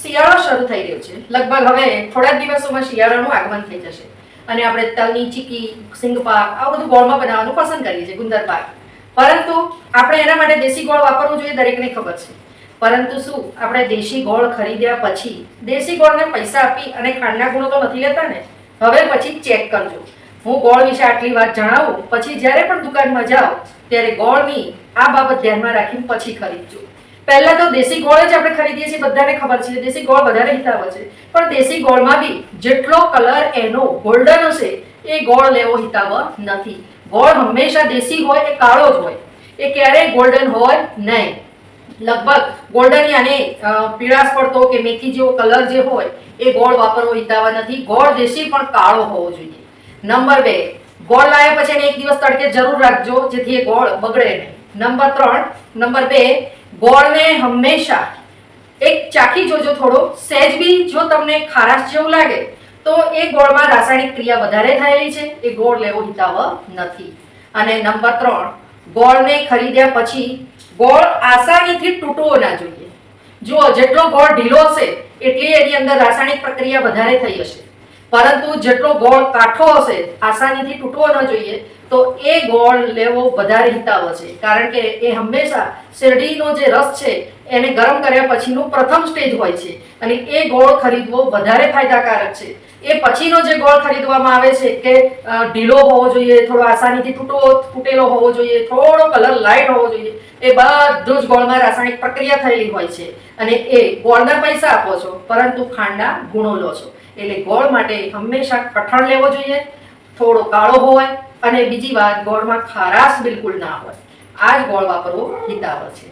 શિયાળો શરૂ થઈ રહ્યો છે. લગભગ હવે થોડા દિવસોમાં શિયાળાનું આગમન થઈ જશે અને આપણે તલની ચીકી, સિંગપાક આવું બધું ગોળમાં બનાવવાનું પસંદ કરીએ છીએ, ગુંદર પાક. પરંતુ આપણે એના માટે દેશી ગોળ વાપરવું જોઈએ, દરેકને ખબર છે. પરંતુ શું આપણે દેશી ગોળ ખરીદ્યા પછી દેશી ગોળને પૈસા આપી અને ખાંડના ગુણો તો નથી લેતા ને? હવે પછી ચેક કરજો. હું ગોળ વિશે આટલી વાત જણાવું, પછી જ્યારે પણ દુકાનમાં જાઓ ત્યારે ગોળની આ બાબત ધ્યાનમાં રાખીને પછી ખરીદજો. પહેલા તો દેશી ગોળ જ આપણે ખરીદીએ છીએ, બધાને ખબર છે દેશી ગોળ વધારે હિતાવ છે. પણ દેશી ગોળમાં બી જેટલો કલર એનો ગોલ્ડન હશે એ ગોળ લેવો હિતાવ નથી. ગોળ હંમેશા દેશી હોય એ કાળો જ હોય, એ ક્યારેય ગોલ્ડન હોય નહીં. લગભગ ગોલ્ડન યાને પીળાશ પડતો કે મેથી જેવો કલર જે હોય એ ગોળ વાપરવો હિતાવ નથી. ગોળ દેશી પણ કાળો હોવો જોઈએ. નંબર 2, ગોળ લાવ્યા પછી એને એક દિવસ તડકે જરૂર રાખજો, જેથી એ ગોળ બગડે નહીં. નંબર 2, ગોળને હંમેશા એક ચાખી જોજો થોડો. સહેજ બી જો તમને ખારાશ જેવું લાગે તો એ ગોળમાં રાસાયણિક ક્રિયા વધારે થયેલી છે, એ ગોળ લેવો હિતાવ નથી. અને નંબર 3, ગોળને ખરીદ્યા પછી ગોળ આસાનીથી તૂટવો ના જોઈએ. જુઓ, જેટલો ગોળ ઢીલો હશે એટલી એની અંદર રાસાયણિક પ્રક્રિયા વધારે થઈ હશે. પરંતુ જેટલો ગોળ કાઠો હશે, આસાનીથી તૂટવો ન જોઈએ, તો એ ગોળ લેવો વધારે હિતાવ છે. કારણ કે એ હંમેશા શેરડીનો જે રસ છે એને ગરમ કર્યા પછીનું પ્રથમ સ્ટેજ હોય છે અને એ ગોળ ખરીદવો વધારે ફાયદાકારક છે. એ પછીનો જે ગોળ ખરીદવામાં આવે છે કે ઢીલો હોવો જોઈએ, થોડો આસાનીથી તૂટેલો હોવો જોઈએ, થોડો કલર લાઇટ હોવો જોઈએ, એ બધું જ ગોળમાં રાસાયણિક પ્રક્રિયા થયેલી હોય છે અને એ ગોળના પૈસા આપો છો પરંતુ ખાંડના ગુણો લો છો. એટલે ગોળ માટે હંમેશા કઠણ લેવો જોઈએ, થોડો કાળો હોય અને બીજી વાત, ગોળમાં ખારાશ બિલકુલ ના હોય. આ જ ગોળ વાપરવો હિતાવ છે.